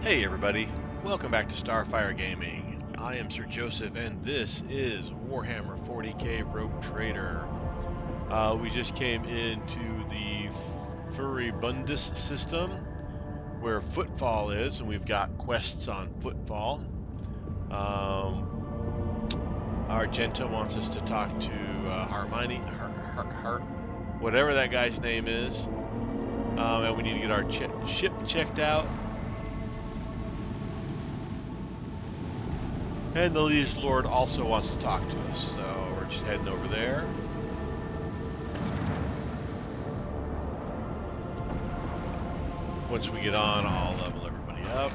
Hey everybody, welcome back to Starfyre Gaming. I am Sir Joseph and this is Warhammer 40k Rogue Trader. We just came into the Furibundus system where Footfall is, and we've got quests on Footfall. Argenta wants us to talk to Harmony, whatever that guy's name is, and we need to get our ship checked out. And the Liege Lord also wants to talk to us, so we're just heading over there. Once we get on, I'll level everybody up.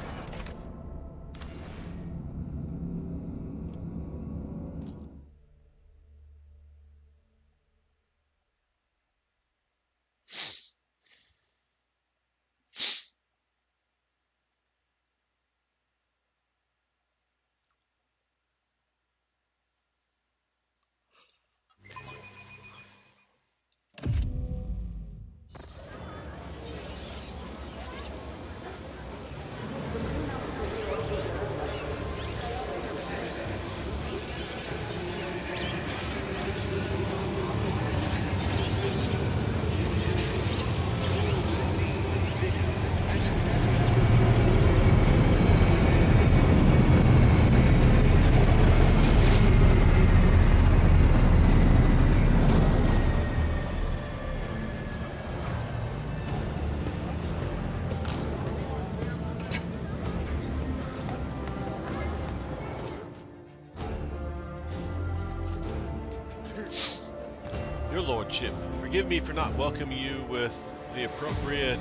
Your Lordship, forgive me for not welcoming you with the appropriate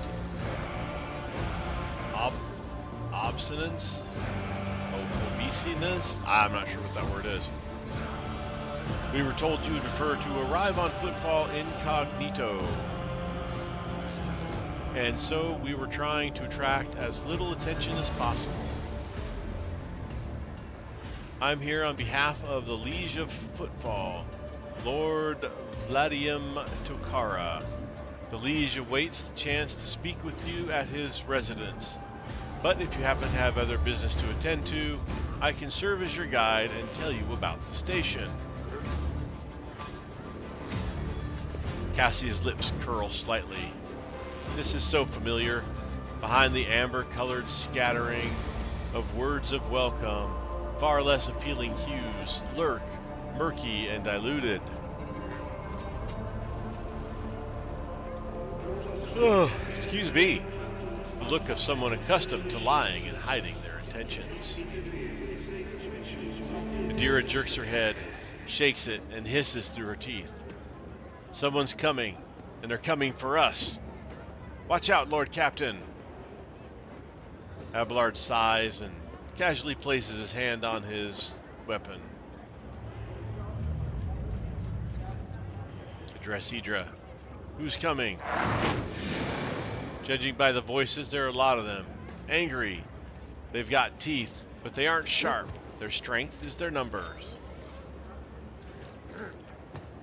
obstinance? Obesiness? I'm not sure what that word is. We were told you would prefer to arrive on Footfall incognito. And so we were trying to attract as little attention as possible. I'm here on behalf of the Liege of Footfall, Lord Vladium Tokara. The Liege awaits the chance to speak with you at his residence. But if you happen to have other business to attend to, I can serve as your guide and tell you about the station. Cassia's lips curl slightly. This is so familiar. Behind the amber-colored scattering of words of welcome, far less appealing hues lurk, murky and diluted. Oh, excuse me. The look of someone accustomed to lying and hiding their intentions. Adira jerks her head, shakes it, and hisses through her teeth. Someone's coming, and they're coming for us. Watch out, Lord Captain. Abelard sighs and casually places his hand on his weapon. Address Idra. Who's coming? Judging by the voices, there are a lot of them. Angry. They've got teeth, but they aren't sharp. Their strength is their numbers.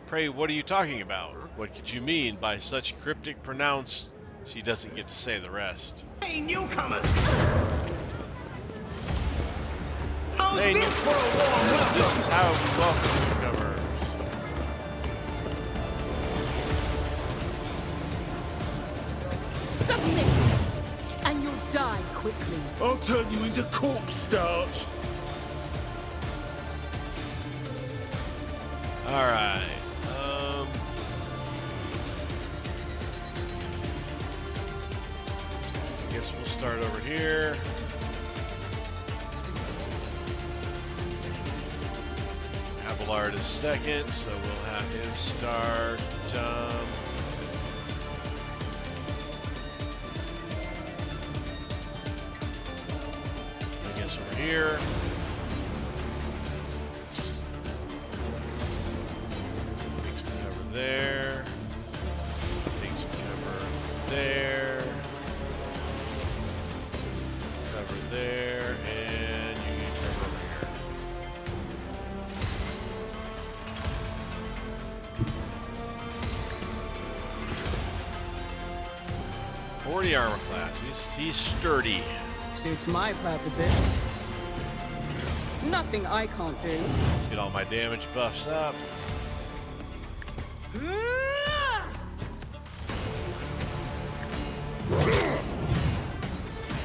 Pray, what are you talking about? What could you mean by such cryptic pronounce? She doesn't get to say the rest. Hey, newcomers! Hey, this is how we welcome newcomers. Submit, and you'll die quickly. I'll turn you into corpse starch. All right. I guess we'll start over here. Abelard is second, so we'll have him start. I guess over here. Take some cover there. Take some cover there. Cover there, and you need cover over here. .40 armor class. He's sturdy. Suits my purposes. Nothing I can't do. Get all my damage buffs up.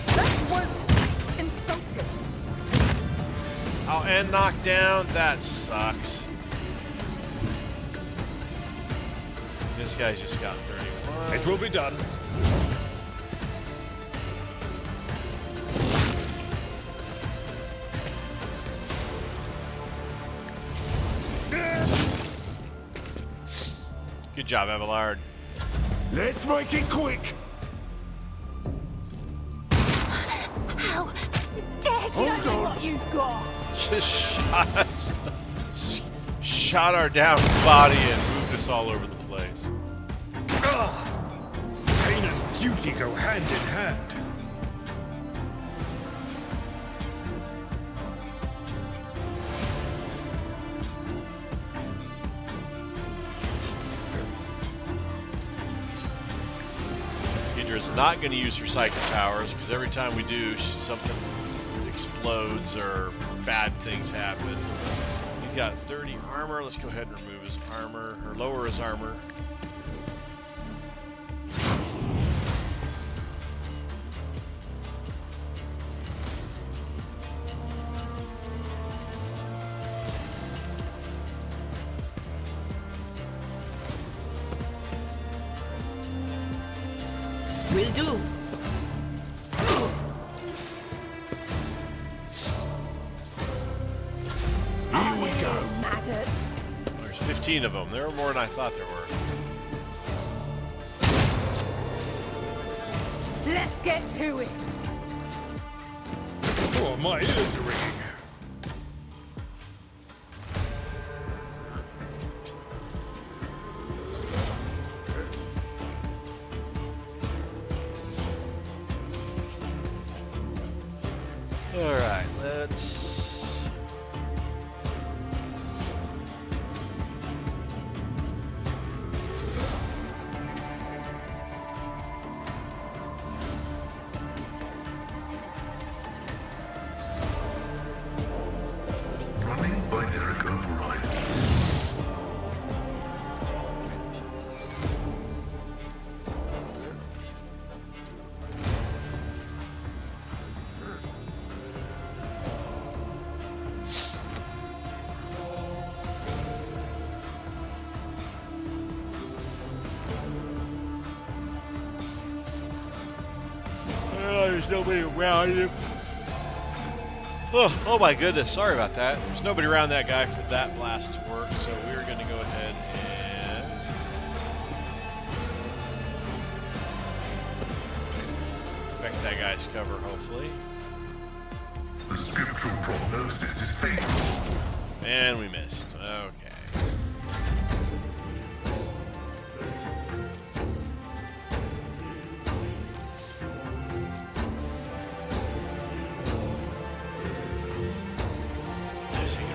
That was insulting. Oh, and knocked down. That sucks. This guy's just got 31. It will be done. Good job, Abelard. Let's make it quick. How dare you? Hold on. What you got? Just shot our down body and moved us all over the place. Pain and duty go hand in hand. Hydra's not going to use her psychic powers because every time we do, something explodes or bad things happen. He's got 30 armor. Let's go ahead and remove his armor, or lower his armor. Will do. Here we go. maggot? There's 15 of them. There were more than I thought there were. Let's get to it. Oh, my ears are ringing. All right, let's. Running binary override. There's nobody around him. Oh my goodness, sorry about that. There's nobody around that guy for that blast to work, so we're going to go ahead and affect that guy's cover, hopefully. The scriptural prognosis is favorable. And we missed. Okay.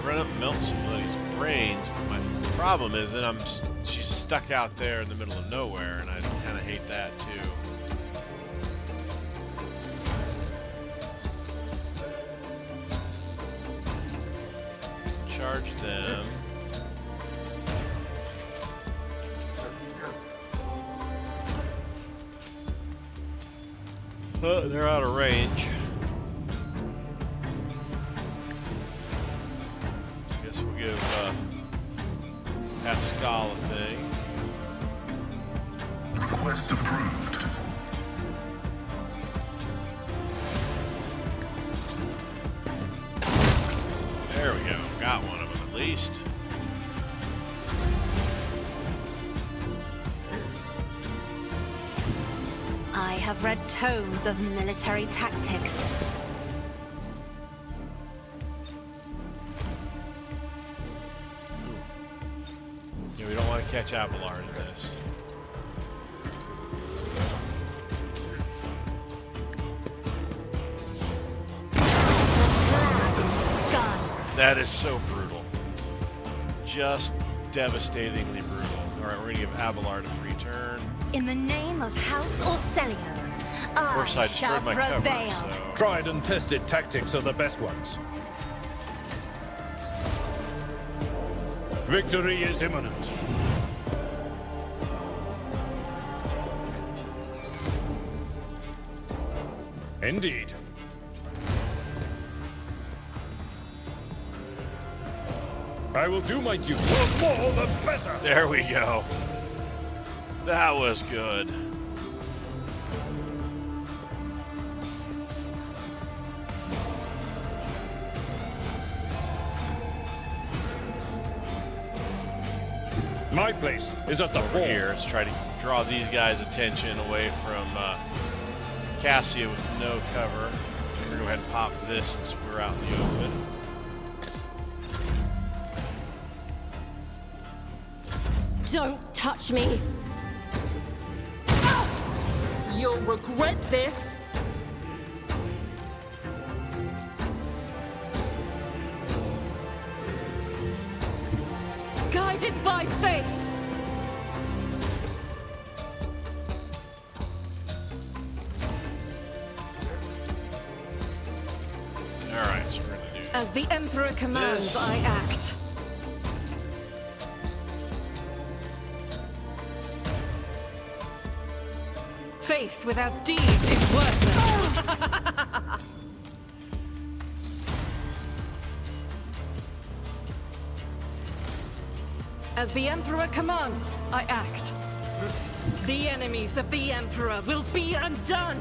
Run up and melt some of these brains, but my problem is that she's stuck out there in the middle of nowhere, and I kind of hate that too. Charge them. Oh, they're out of range. We'll give Pascal a thing. Request approved. There we go. Got one of them at least. I have read tomes of military tactics. Yeah, we don't want to catch Abelard in this. That is so brutal. Just devastatingly brutal. Alright, we're going to give Abelard a free turn. In the name of House Orcelio, Of course, I shall destroyed my cover, prevail. so... Tried and tested tactics are the best ones. Victory is imminent. Indeed. I will do my duty. The more, the better. There we go. That was good. My place is at the Over wall. here, let's try to draw these guys' attention away from Cassia with no cover. We're gonna go ahead and pop this since we're out in the open. Don't touch me. You'll regret this. Guided by faith. Alright, so we're gonna do As the Emperor commands, This. I act. Faith without deeds is worthless. As the Emperor commands, I act. The enemies of the Emperor will be undone.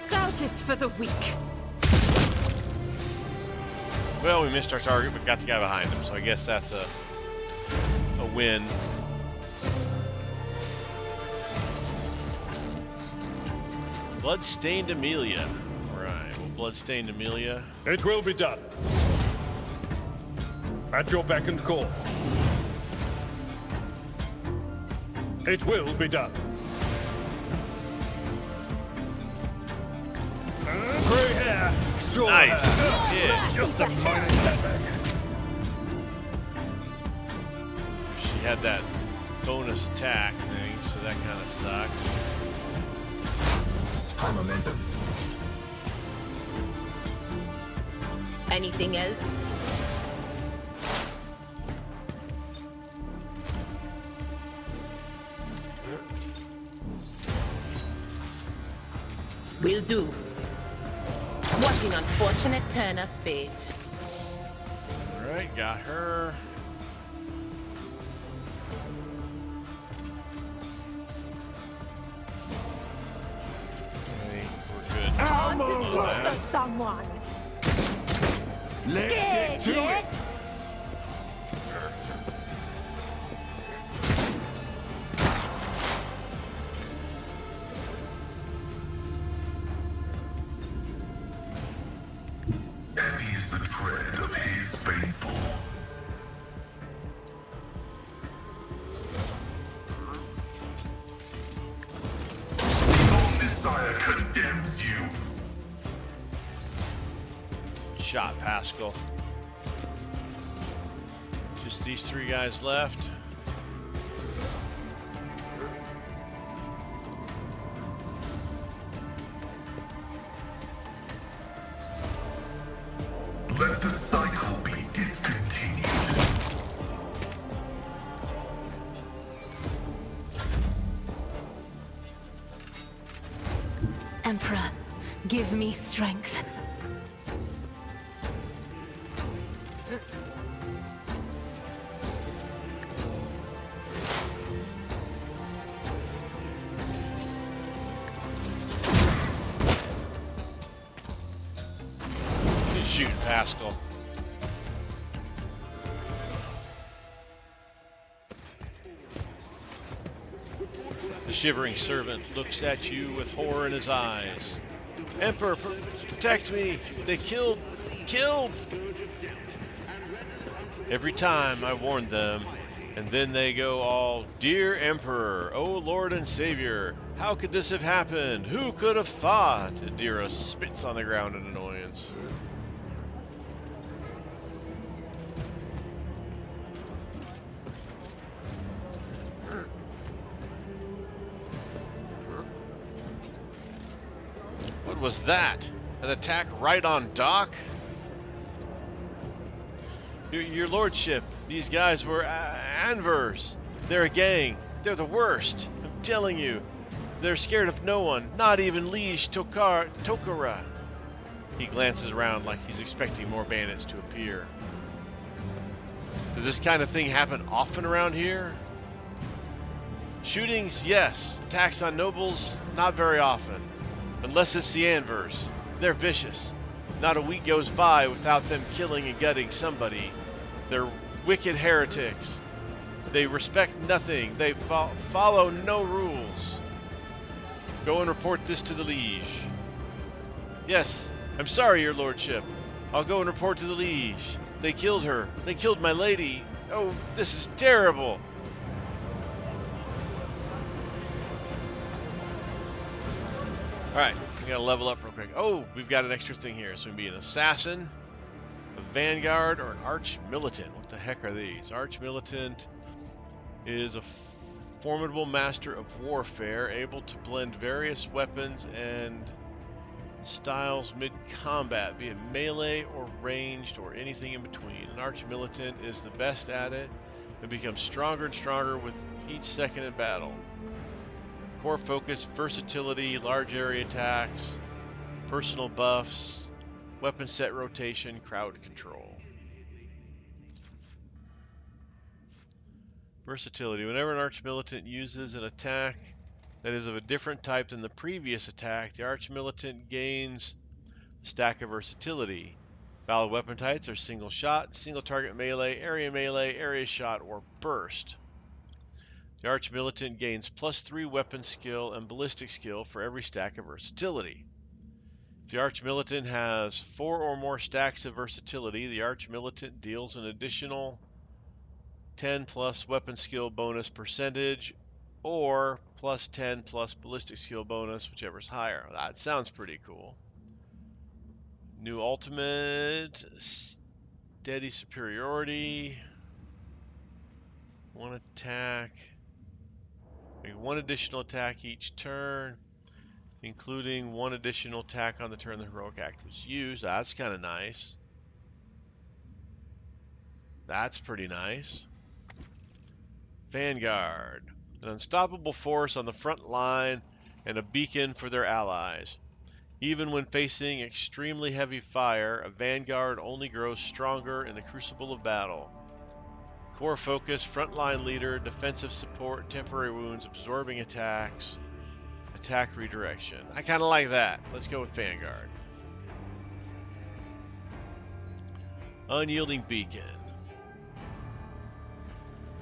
Doubt is for the weak. Well, we missed our target, but got the guy behind him, so I guess that's a win. Bloodstained Amelia. Alright, well, Bloodstained Amelia. It will be done. At your beck and call. It will be done. Grey hair, short Nice. hair. Yeah. Just a minor setback. She had that bonus attack thing, so that kind of sucks. High momentum. Anything else? Will do. What an unfortunate turn of fate. Alright, got her. Okay, we're good. I'm alive. Someone. Let's get to it. Heavy is the tread of his faithful. Your desire condemns you. Shot, Pascal. Just these three guys left. Let the cycle be discontinued. Emperor, give me strength. Good shoot, Pascal. The shivering servant looks at you with horror in his eyes. Emperor, protect me! They killed! Every time I warned them, and then they go all, Dear Emperor, O Lord and Savior, how could this have happened? Who could have thought? Adira spits on the ground in annoyance. was that? An attack right on Doc? Your lordship, these guys were Anvers. They're a gang. They're the worst. I'm telling you. They're scared of no one, not even Liege Tokara. He glances around like he's expecting more bandits to appear. Does this kind of thing happen often around here? Shootings, yes. Attacks on nobles, not very often. Unless it's the Anvers. They're vicious. Not a week goes by without them killing and gutting somebody. They're wicked heretics. They respect nothing. They follow no rules. Go and report this to the Liege. Yes, I'm sorry, your lordship. I'll go and report to the Liege. They killed her. They killed my lady. Oh, this is terrible. Alright, we gotta level up real quick. Oh, we've got an extra thing here. So we can be an assassin, a vanguard, or an arch militant. What the heck are these? Arch militant is a formidable master of warfare, able to blend various weapons and styles mid-combat, be it melee or ranged or anything in between. An arch militant is the best at it and becomes stronger and stronger with each second in battle. Core focus, versatility, large area attacks, personal buffs, weapon set rotation, crowd control. Versatility. Whenever an arch militant uses an attack that is of a different type than the previous attack, the arch militant gains a stack of versatility. Valid weapon types are single shot, single target melee, area shot, or burst. The arch militant gains +3 weapon skill and ballistic skill for every stack of versatility. If the arch militant has 4 or more stacks of versatility, the arch militant deals an additional 10+ weapon skill bonus percentage, or +10+ ballistic skill bonus, whichever is higher. That sounds pretty cool. New ultimate, steady superiority, 1 attack, make 1 additional attack each turn, including 1 additional attack on the turn the heroic act was used. That's kind of nice. That's pretty nice. Vanguard, an unstoppable force on the front line and a beacon for their allies. Even when facing extremely heavy fire, a vanguard only grows stronger in the crucible of battle. Core focus, frontline leader, defensive support, temporary wounds, absorbing attacks, attack redirection. I kind of like that. Let's go with Vanguard. Unyielding beacon.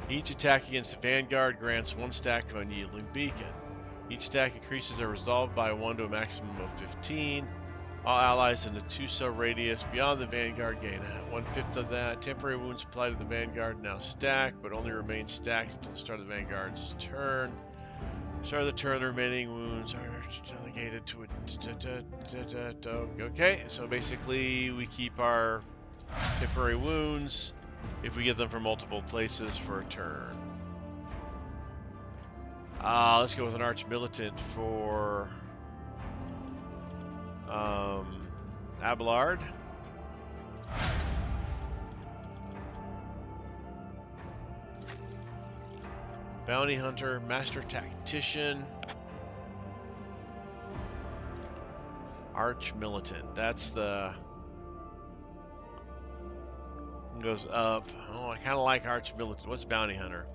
Each attack against a vanguard grants 1 stack of unyielding beacon. Each stack increases their resolve by 1 to a maximum of 15. All allies in a 2-cell radius beyond the vanguard gain 1/5 of that. Temporary wounds applied to the vanguard now stack, but only remain stacked until the start of the vanguard's turn. Start of the turn, the remaining wounds are delegated to a... Okay, so basically we keep our temporary wounds if we get them from multiple places for a turn. Let's go with an arch militant for Abelard. Bounty hunter, master tactician, arch militant. That's the goes up. Oh, I kind of like arch militant. What's bounty hunter?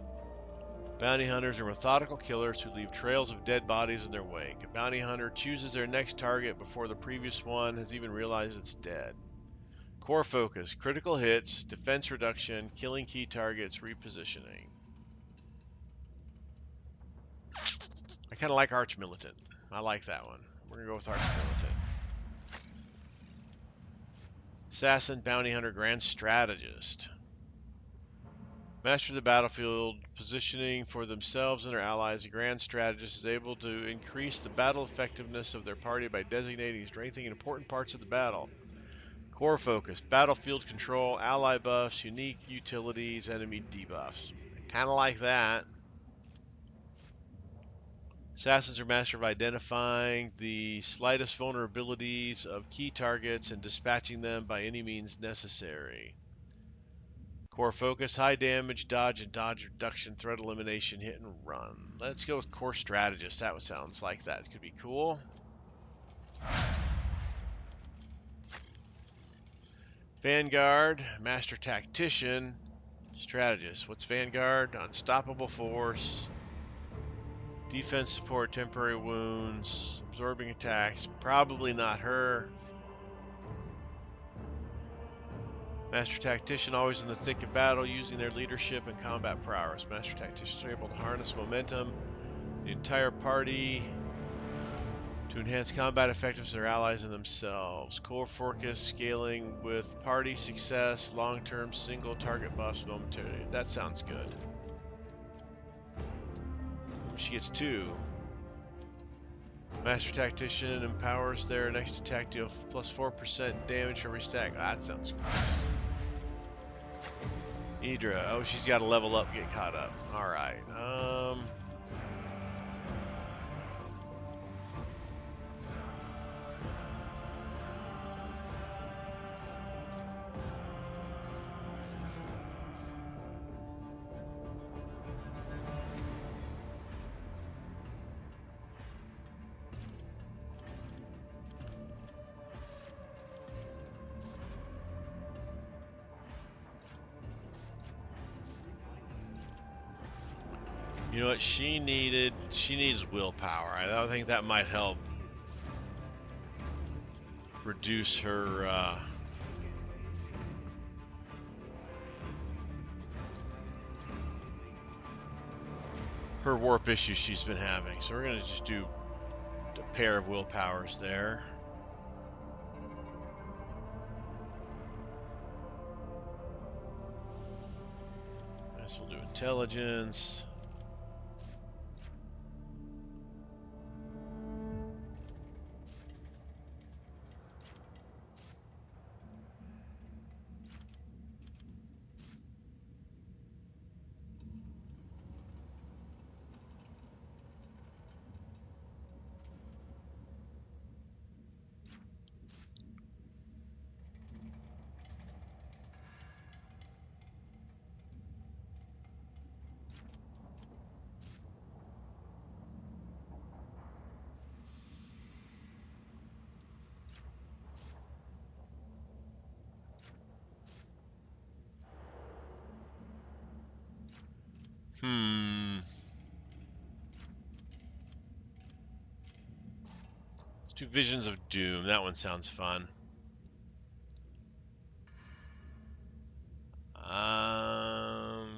Bounty hunters are methodical killers who leave trails of dead bodies in their wake. A bounty hunter chooses their next target before the previous one has even realized it's dead. Core focus, critical hits, defense reduction, killing key targets, repositioning. I kind of like arch militant. I like that one. We're going to go with arch militant. Assassin, bounty hunter, grand strategist. Master of the battlefield, positioning for themselves and their allies, a grand strategist is able to increase the battle effectiveness of their party by designating and strengthening important parts of the battle. Core focus, battlefield control, ally buffs, unique utilities, enemy debuffs. I kind of like that. Assassins are master of identifying the slightest vulnerabilities of key targets and dispatching them by any means necessary. Core focus, high damage, dodge and dodge reduction, threat elimination, hit and run. Let's go with core strategist. That sounds like that could be cool. Vanguard, master tactician, strategist. What's Vanguard? Unstoppable force. Defense support, temporary wounds, absorbing attacks. Probably not her. Master Tactician, always in the thick of battle, using their leadership and combat prowess. Master Tacticians are able to harness momentum, the entire party, to enhance combat effectiveness of their allies and themselves. Core focus, scaling with party success, long-term single target buffs momentarily. That sounds good. She gets 2. Master Tactician empowers their next attack deal plus 4% damage for every stack. That sounds good. Idra. Oh, she's got to level up, get caught up. Alright. You know what she needed? She needs willpower. I think that might help reduce her her warp issues she's been having. So we're gonna just do a pair of willpowers there. This will do intelligence. Let's do Visions of Doom. That one sounds fun.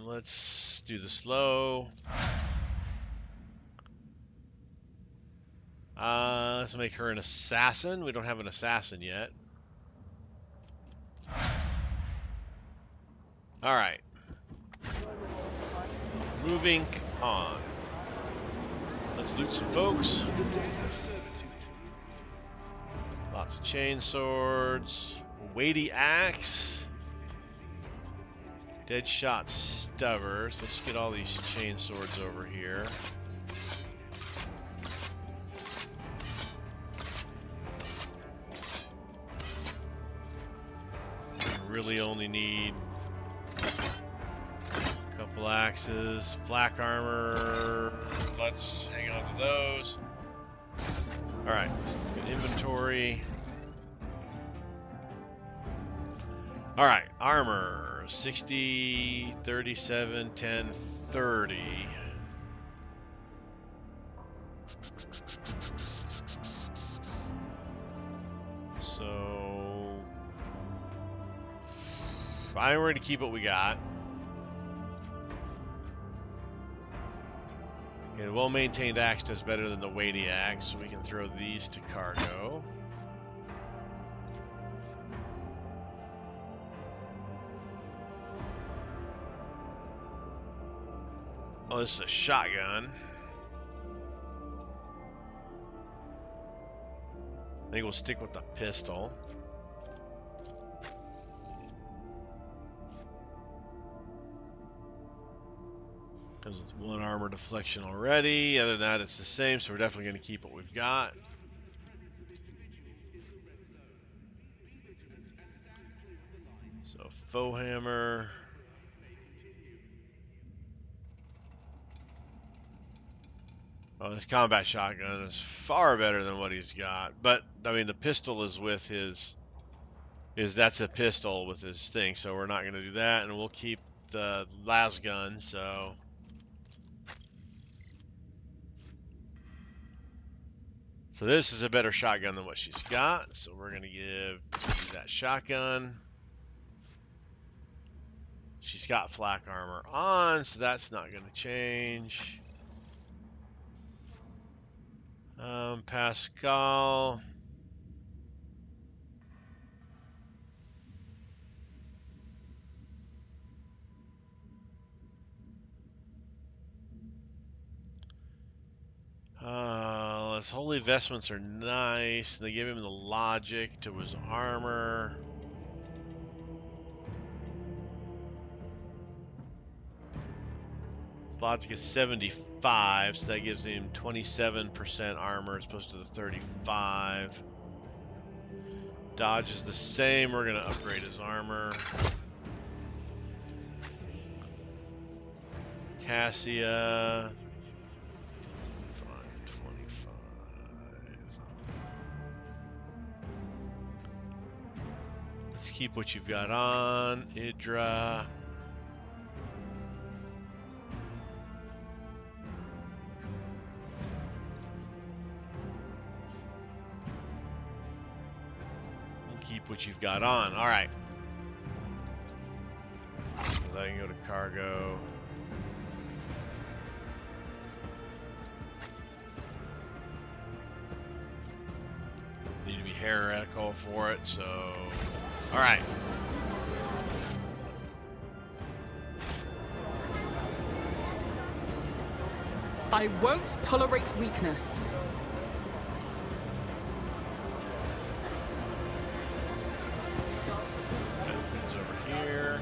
Let's do the slow. Let's make her an assassin. We don't have an assassin yet. All right. Moving on. Let's loot some folks. Lots of chain swords. Weighty axe. Dead shot stubbers. Let's get all these chain swords over here. Really only need a couple axes, flak armor. Let's hang on to those. All right, good inventory. All right, armor 60, 37, 10, 30. So fine, we're going to keep what we got. Okay, the well-maintained axe does better than the weighty axe, so we can throw these to cargo. Oh, this is a shotgun. I think we'll stick with the pistol. Comes with 1 armor deflection already. Other than that, it's the same, so we're definitely going to keep what we've got. So, faux hammer. Oh, this combat shotgun is far better than what he's got. But, I mean, the pistol is with his... That's a pistol with his thing, so we're not going to do that. And we'll keep the las gun, so... So this is a better shotgun than what she's got, so we're going to give you that shotgun. She's got flak armor on, so that's not going to change. Pascal. His holy vestments are nice. They give him the logic to his armor. His logic is 75, so that gives him 27% armor as opposed to the 35. Dodge is the same. We're going to upgrade his armor. Cassia. Let's keep what you've got on. Idra. Keep what you've got on. All right. So I can go to cargo. Need to be heretical for it, so... All right. I won't tolerate weakness. That over here.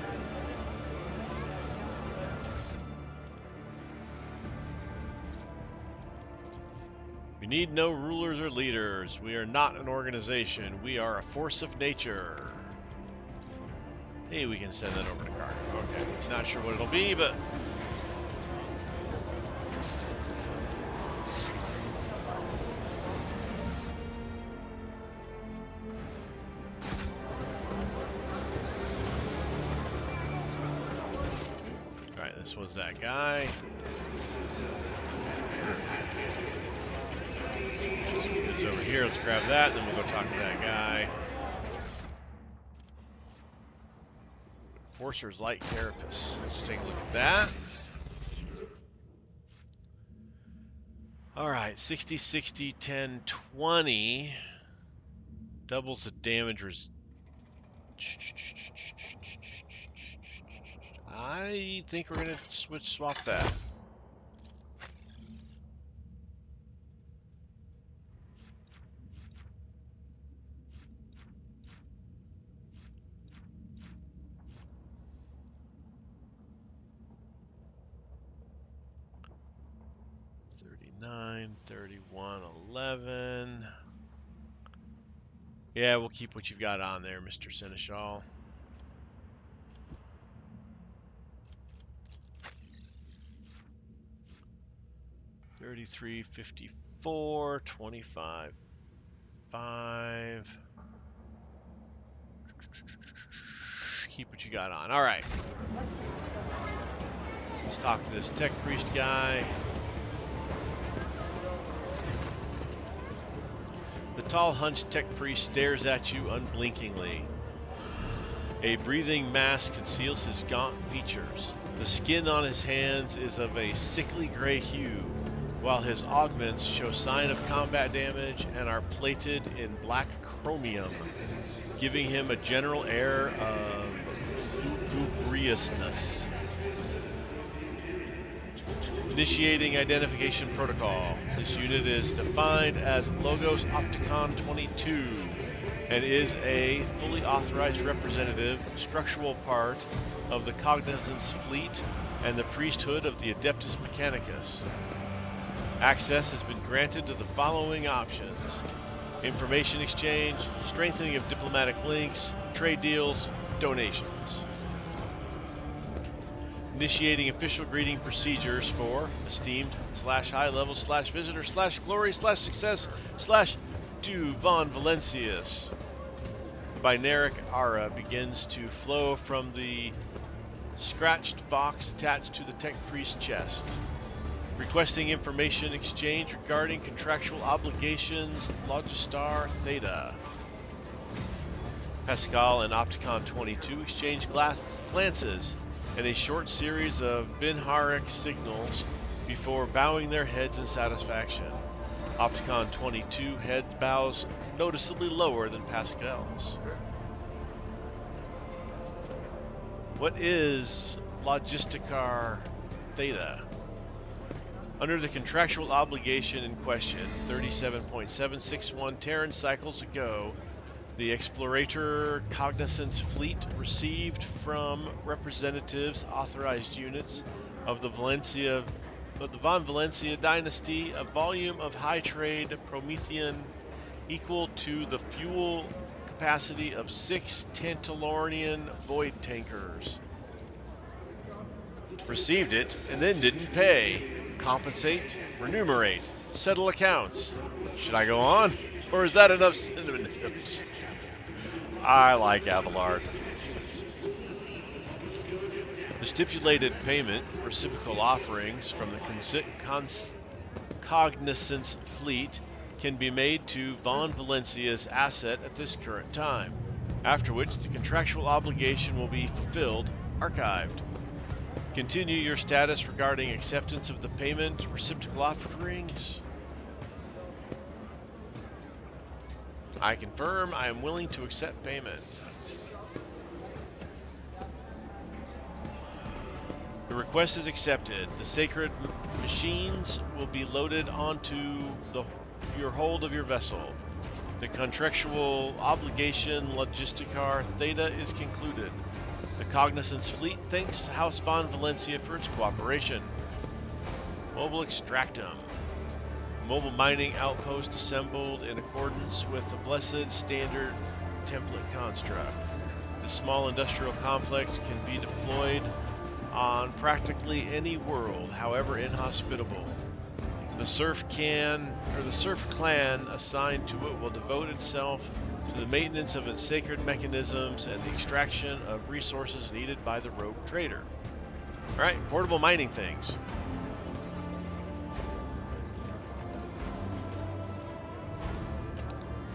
We need no rulers or leaders. We are not an organization. We are a force of nature. Hey, we can send that over to cargo. Okay, not sure what it'll be, but... Alright, this was that guy. It's over here, let's grab that, then we'll go talk to that guy. Enforcer's Light Carapace. Let's take a look at that. Alright, 60, 60, 10, 20. Doubles the damage I think we're going to swap that. 39, 31, 11. Yeah, we'll keep what you've got on there, Mr. Seneschal. $33, $54, $25, $5. Keep what you got on. All right. Let's talk to this tech priest guy. The tall, hunched tech priest stares at you unblinkingly. A breathing mask conceals his gaunt features. The skin on his hands is of a sickly gray hue, while his augments show sign of combat damage and are plated in black chromium, giving him a general air of lugubriousness. Initiating identification protocol. This unit is defined as Logos Opticon 22 and is a fully authorized representative, structural part of the Cognizance Fleet and the priesthood of the Adeptus Mechanicus. Access has been granted to the following options: information exchange, strengthening of diplomatic links, trade deals, donations. Initiating official greeting procedures for esteemed /high level /visitor /glory /success /to von Valencius. Binaric aura begins to flow from the scratched box attached to the tech priest chest. Requesting information exchange regarding contractual obligations, Logistar Theta. Pascal and Opticon 22 exchange glances and a short series of Binharic signals before bowing their heads in satisfaction. Opticon 22 head bows noticeably lower than Pascal's. What is Logisticar Theta? Under the contractual obligation in question, 37.761 Terran cycles ago, the Explorator Cognizance Fleet received from representatives, authorized units of the Von Valencia dynasty a volume of high trade Promethean equal to the fuel capacity of 6 Tantalornian void tankers. Received it and then didn't pay. Compensate, remunerate, settle accounts. Should I go on? Or is that enough synonyms? I like Abelard. The stipulated payment, reciprocal offerings from the Cognizance Fleet can be made to Von Valencia's asset at this current time, after which the contractual obligation will be fulfilled, archived. Continue your status regarding acceptance of the payment, reciprocal offerings. I confirm I am willing to accept payment. The request is accepted. The sacred machines will be loaded onto your hold of your vessel. The contractual obligation Logisticar Theta is concluded. The Cognizance Fleet thanks House Von Valencia for its cooperation. Mobile Extractum. Mobile mining outpost assembled in accordance with the Blessed Standard template construct. This small industrial complex can be deployed on practically any world, however inhospitable. The Surf Clan assigned to it will devote itself to the maintenance of its sacred mechanisms and the extraction of resources needed by the Rogue Trader. Alright, portable mining things.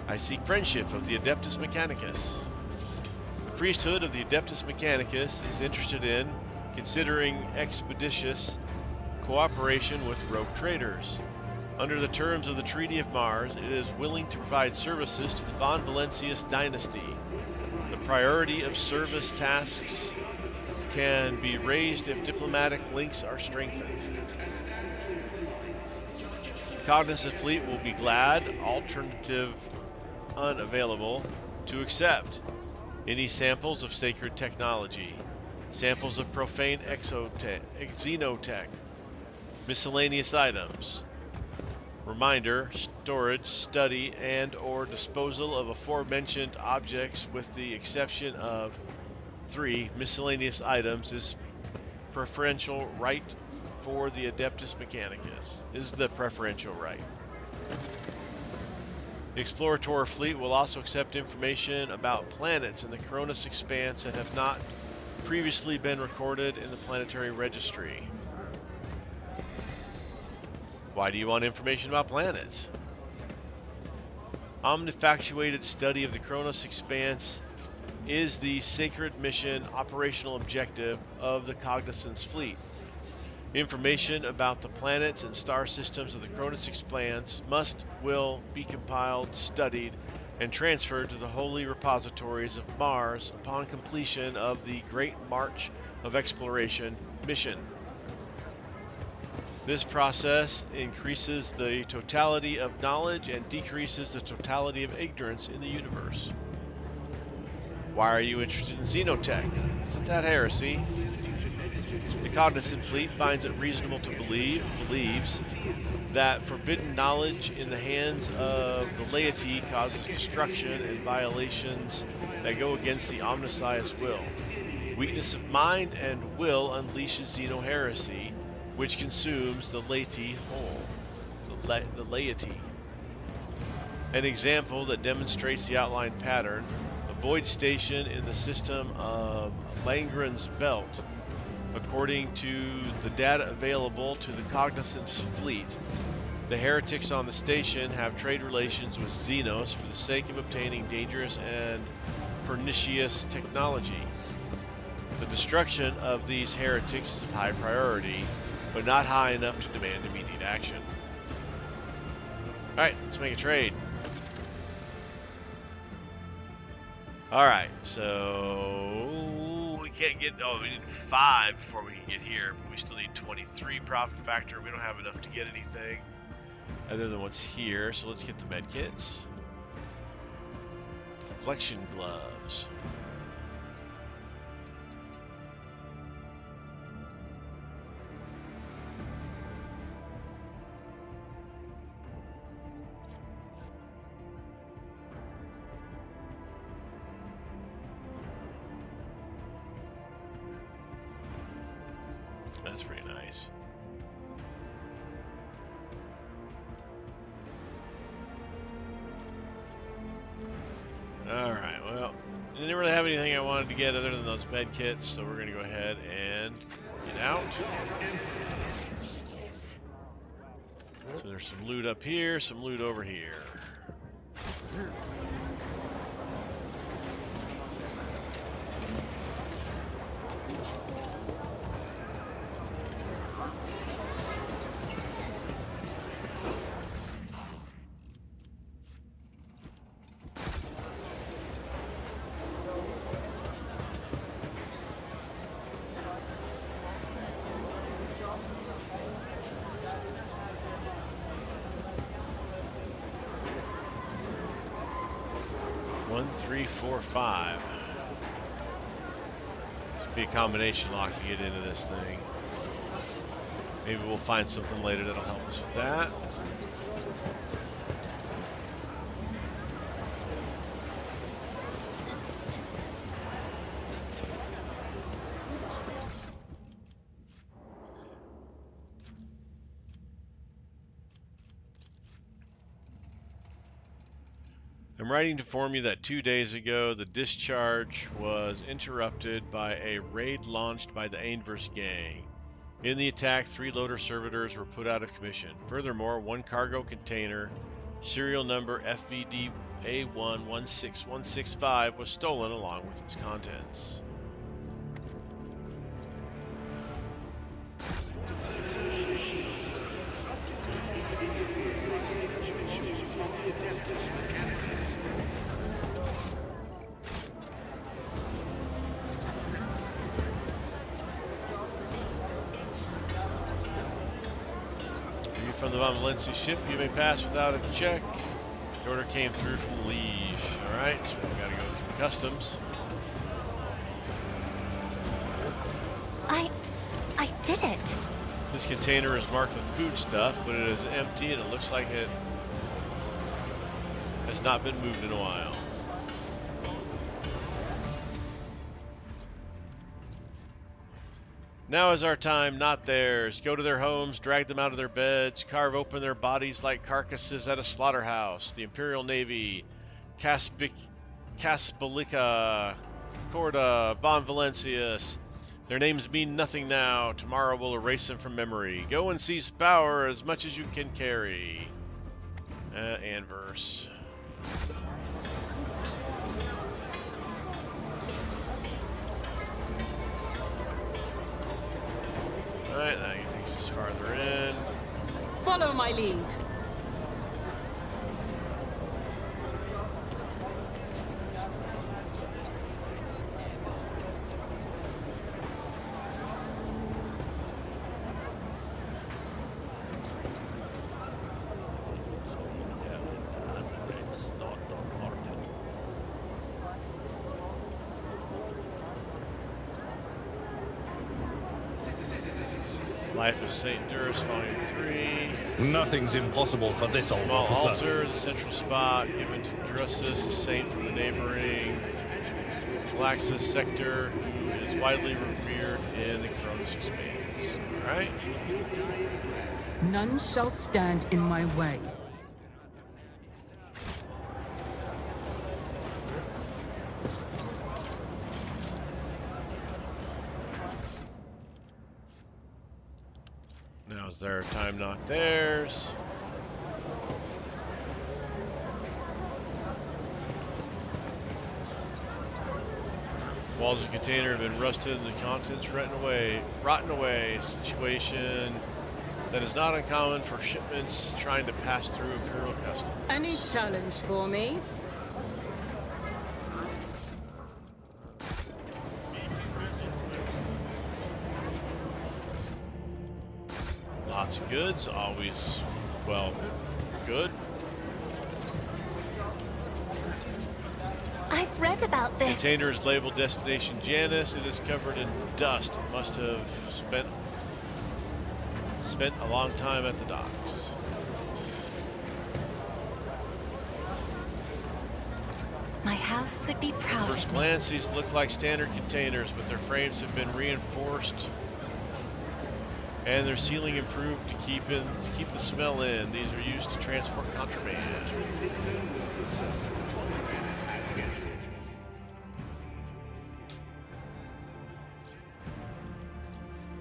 I seek friendship of the Adeptus Mechanicus. The priesthood of the Adeptus Mechanicus is interested in considering expeditious cooperation with rogue traders. Under the terms of the Treaty of Mars, it is willing to provide services to the Von Valencius dynasty. The priority of service tasks can be raised if diplomatic links are strengthened. The Cognizant Fleet will be glad, alternative unavailable, to accept any samples of sacred technology, samples of profane xenotech, miscellaneous items. Reminder, storage, study, and or disposal of aforementioned objects with the exception of 3 miscellaneous items is preferential right for the Adeptus Mechanicus. Is the preferential right. The Explorator Fleet will also accept information about planets in the Cronus Expanse that have not previously been recorded in the planetary registry. Why do you want information about planets? Omnifactuated study of the Cronus Expanse is the sacred mission operational objective of the Cognizance Fleet. Information about the planets and star systems of the Cronus Expanse will be compiled, studied, and transferred to the holy repositories of Mars upon completion of the Great March of Exploration mission. This process increases the totality of knowledge and decreases the totality of ignorance in the universe. Why are you interested in xenotech? Isn't that heresy? The cognizant fleet finds it reasonable to believes that forbidden knowledge in the hands of the laity causes destruction and violations that go against the omniscience will. Weakness of mind and will unleashes xenoheresy, which consumes the laity whole. The laity. An example that demonstrates the outlined pattern: a void station in the system of Langren's Belt. According to the data available to the Cognizance fleet, the heretics on the station have trade relations with Xenos for the sake of obtaining dangerous and pernicious technology. The destruction of these heretics is of high priority, but not high enough to demand immediate action. Alright, let's make a trade. Alright, so we can't get, we need 5 before we can get here, but we still need 23 profit factor. We don't have enough to get anything other than what's here, so let's get the med kits. Deflection gloves. That's pretty nice. Alright, well, I didn't really have anything I wanted to get other than those med kits, so we're going to go ahead and get out. So there's some loot up here, some loot over here. 1, 3, 4, 5. This would be a combination lock to get into this thing. Maybe we'll find something later that'll help us with that. I'm writing to inform you that 2 days ago, the discharge was interrupted by a raid launched by the Ainverse gang. In the attack, 3 loader servitors were put out of commission. Furthermore, 1 cargo container, serial number FVD A116165, was stolen along with its contents. From the Von Valencia ship, you may pass without a check. The order came through from the Liege. Alright, so we've got to go through customs. I did it. This container is marked with food stuff, but it is empty and it looks like it has not been moved in a while. Now is our time, not theirs. Go to their homes, drag them out of their beds, carve open their bodies like carcasses at a slaughterhouse. The Imperial Navy, Caspalica, Corda, Von Valencius. Their names mean nothing now. Tomorrow we'll erase them from memory. Go and seize power as much as you can carry. Anverse. Alright, that takes us farther in. Follow my lead. Life of Saint Durus, Volume 3. Nothing's impossible for this old Small officer. altar, the central spot, given to Drusus, a saint from the neighboring Galaxis sector, who is widely revered in the Cronus Expanse. Alright. None shall stand in my way. Now's their time, not theirs. Walls of the container have been rusted and the contents rotten away. A situation that is not uncommon for shipments trying to pass through Imperial customs. Any challenge for me? Lots of goods, always, well, good. I've read about this. Container is labeled Destination Janus. It is covered in dust. It must have spent a long time at the docks. My house would be proud First of me. glance, these look like standard containers, but their frames have been reinforced and their sealing improved to keep the smell in. These are used to transport contraband.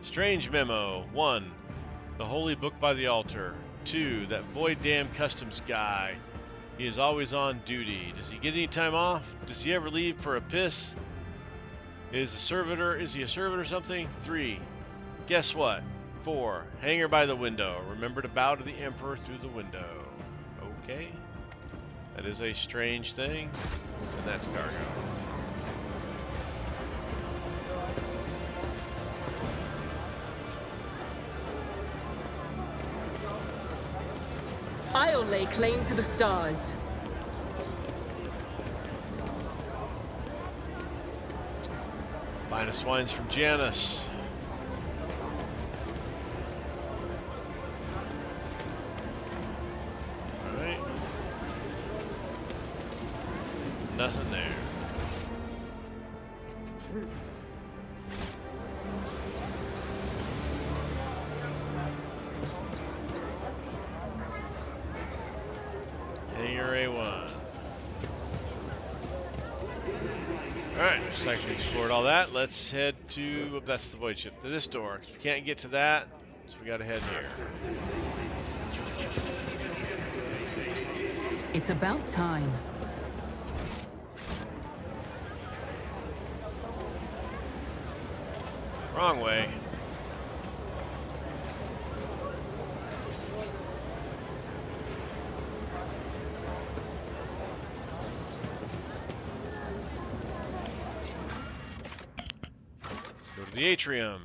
Strange memo. 1. The holy book by the altar. 2. That void damn customs guy. He is always on duty. Does he get any time off? Does he ever leave for a piss? Is he a servant or something? 3. Guess what? 4. Hanger by the window. Remember to bow to the Emperor through the window. Okay. That is a strange thing. And that's cargo. I'll lay claim to the stars. Finest wines from Janus. Alright. Nothing there. Hangar A1. Alright, looks like we explored all that. Let's head to, that's the void ship, to this door. 'Cause we can't get to that, so we gotta head here. It's about time. Wrong way. Go to the atrium.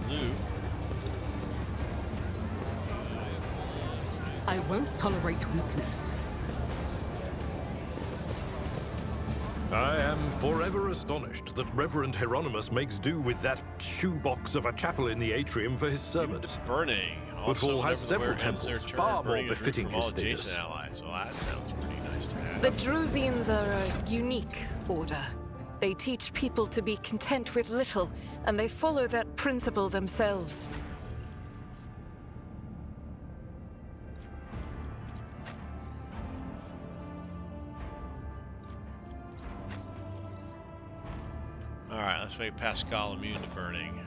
Loot. I won't tolerate weakness. I am forever astonished that Reverend Hieronymus makes do with that shoebox of a chapel in the atrium for his servants. Burning. Footfall Also, has whenever the several wearer ends their temples, turn, far more burning is befitting from all his status. adjacent allies. Well, that sounds pretty nice to have. The Drusians are a unique order. They teach people to be content with little, and they follow that principle themselves. Alright, let's make Pascal immune to burning.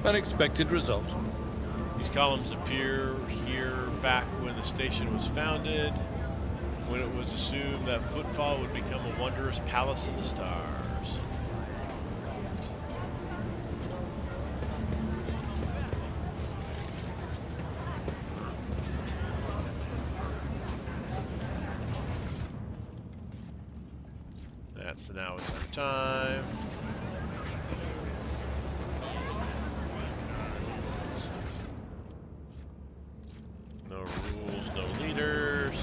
An expected result. These columns appear here back when the station was founded, when it was assumed that Footfall would become a wondrous palace in the stars. That's now it's our time. No rules, no leaders.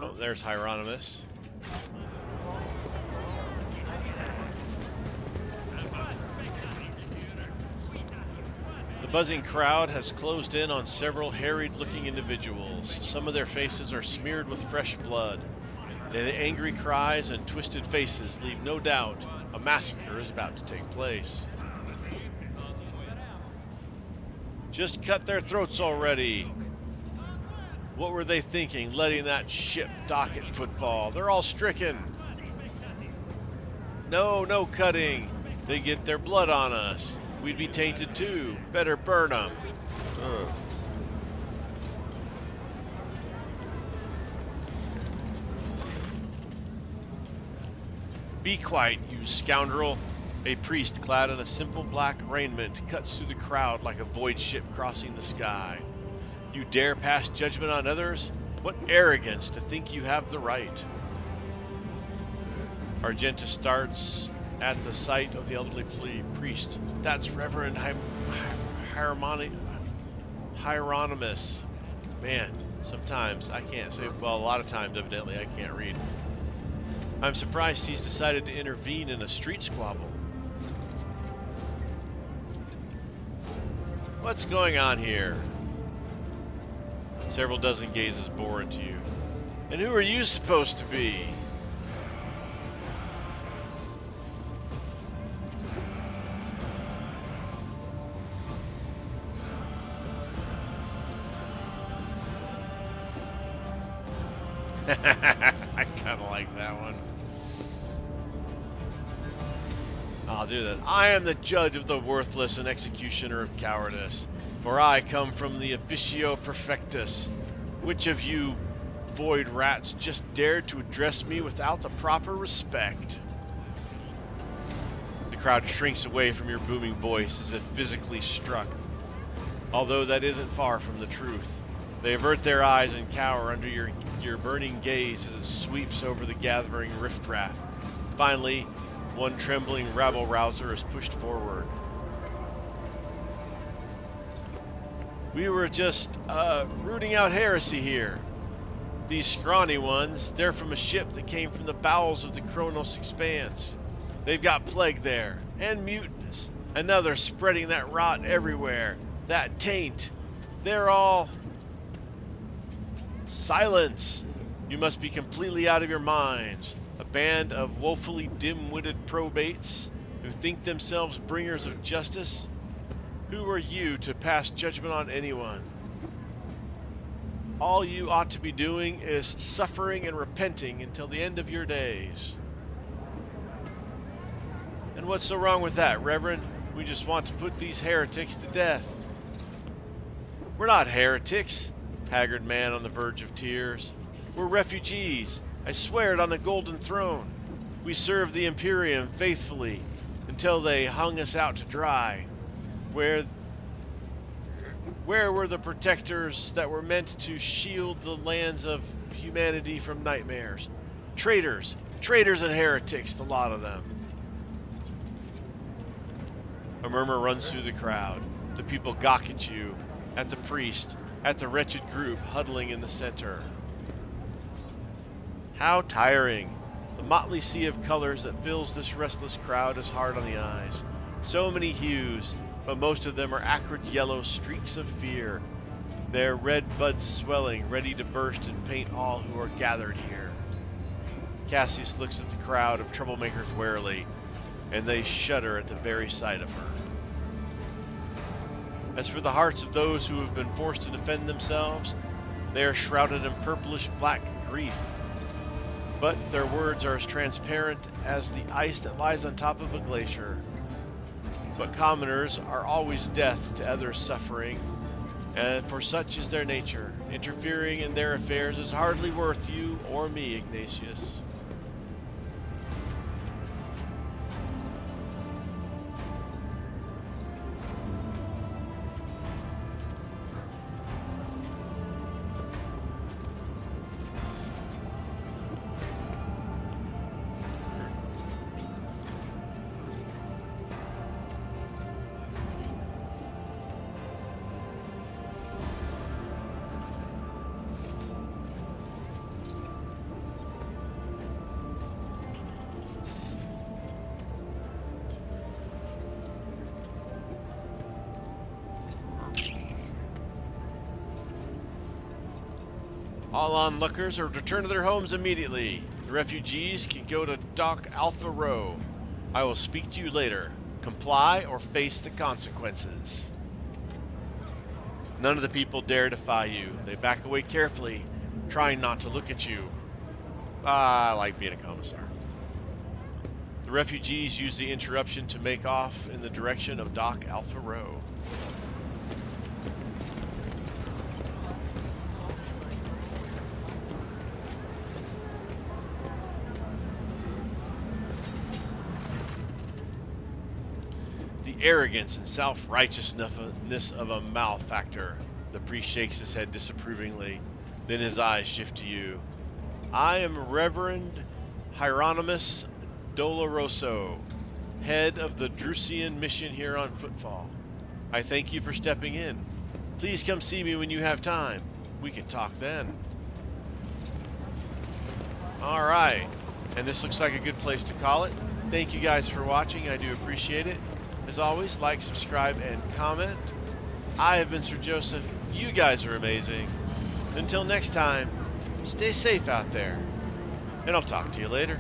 Oh, there's Hieronymus. The buzzing crowd has closed in on several harried-looking individuals. Some of their faces are smeared with fresh blood. The angry cries and twisted faces leave no doubt a massacre is about to take place. Just cut their throats already. What were they thinking, letting that ship dock at Footfall? They're all stricken. No, no cutting. They get their blood on us. We'd be tainted too. Better burn them. Be quiet, you scoundrel. A priest clad in a simple black raiment cuts through the crowd like a void ship crossing the sky. You dare pass judgment on others? What arrogance to think you have the right. Argenta starts at the sight of the elderly priest. That's Reverend Hieronymus. Man, sometimes I can't say, well, a lot of times evidently I can't read. I'm surprised he's decided to intervene in a street squabble. What's going on here? Several dozen gazes bore into you. And who are you supposed to be? I kind of like that one. I'll do that. I am the judge of the worthless and executioner of cowardice, for I come from the officio perfectus. Which of you void rats just dared to address me without the proper respect? The crowd shrinks away from your booming voice as if physically struck, although that isn't far from the truth. They avert their eyes and cower under your burning gaze as it sweeps over the gathering riffraff. Finally, one trembling rabble-rouser is pushed forward. We were just rooting out heresy here. These scrawny ones, they're from a ship that came from the bowels of the Kronos expanse. They've got plague there, and mutants. Another spreading that rot everywhere. That taint. They're all... Silence! You must be completely out of your minds. A band of woefully dim-witted probates who think themselves bringers of justice? Who are you to pass judgment on anyone? All you ought to be doing is suffering and repenting until the end of your days. And what's so wrong with that, Reverend? We just want to put these heretics to death. We're not heretics, haggard man on the verge of tears. We're refugees. I swear it on the Golden Throne. We served the Imperium faithfully until they hung us out to dry. Where were the protectors that were meant to shield the lands of humanity from nightmares? Traitors. Traitors and heretics, the lot of them. A murmur runs through the crowd. The people gawk at you, at the priest, at the wretched group huddling in the center. How tiring. The motley sea of colors that fills this restless crowd is hard on the eyes. So many hues, but most of them are acrid yellow streaks of fear. Their red buds swelling, ready to burst and paint all who are gathered here. Cassius looks at the crowd of troublemakers warily, and they shudder at the very sight of her. As for the hearts of those who have been forced to defend themselves, they are shrouded in purplish black grief. But their words are as transparent as the ice that lies on top of a glacier. but commoners are always death to others' suffering, and for such is their nature. Interfering in their affairs is hardly worth you or me, Ignatius. All onlookers are to return to their homes immediately. The refugees can go to Dock Alpha Row. I will speak to you later. Comply or face the consequences. None of the people dare defy you. They back away carefully, trying not to look at you. I like being a commissar. The refugees use the interruption to make off in the direction of Dock Alpha Row. The arrogance and self-righteousness of a malefactor. The priest shakes his head disapprovingly. Then his eyes shift to you. I am Reverend Hieronymus Doloroso, head of the Drusian mission here on Footfall. I thank you for stepping in. Please come see me when you have time. We can talk then. Alright, and this looks like a good place to call it. Thank you guys for watching. I do appreciate it. As always, like, subscribe, and comment. I have been Sir Joseph. You guys are amazing. Until next time, stay safe out there, and I'll talk to you later.